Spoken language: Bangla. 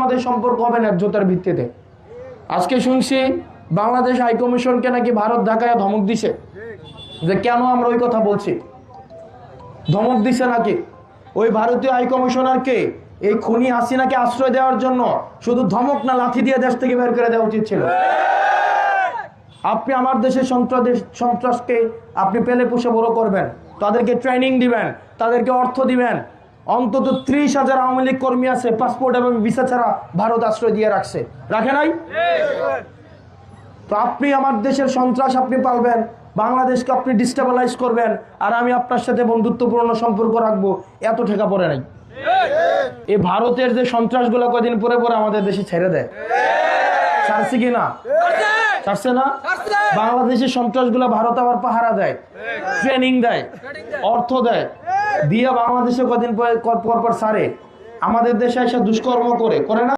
আমাদের সম্পর্ক হবে ন্যায্যতার ভিত্তিতে। আজকে শুনছি বাংলাদেশ হাইকমিশনকে নাকি ভারত ঢাকায় ধমক দিছে, যে কেন আমরা ওই কথা বলছি, ধমক দিছে নাকি ওই ভারতীয় হাইকমিশনারকে এই খুনি হাসিনাকে আশ্রয় দেওয়ার জন্য শুধু ধমক না, লাথি দিয়ে দেশ থেকে বের করে দেওয়া উচিত ছিল। আপনি আমার দেশের সন্ত্রাসকে আপনি পেলে পুষে বড় করবেন, তাদেরকে ট্রেনিং দিবেন, তাদেরকে অর্থ দিবেন। অন্তত 30,000 আওয়ামী লীগ কর্মী আছে পাসপোর্ট এবং ভিসা ছাড়া ভারত আশ্রয় দিয়ে রাখছে, রাখে নাই? তো আপনি আমার দেশের সন্ত্রাস আপনি পালবেন, বাংলাদেশকে আপনি ডিস্টেবিলাইজ করবেন, আর আমি আপনার সাথে বন্ধুত্বপূর্ণ সম্পর্ক রাখবো, এত ঠেকা পড়ে নাই। এই ভারতের যে সন্ত্রাসগুলো কদিন পরে পরে আমাদের দেশে ছেড়ে দেয়, ছাড়ছে কি না? ছাড়ছে না? বাংলাদেশের সন্ত্রাসগুলো ভারত আবার পাহারা দেয়, ট্রেনিং দেয়, অর্থ দেয়, দিয়ে বাংলাদেশে কদিন পর পর ছাড়ে, আমাদের দেশে এসে দুষ্কর্ম করে না।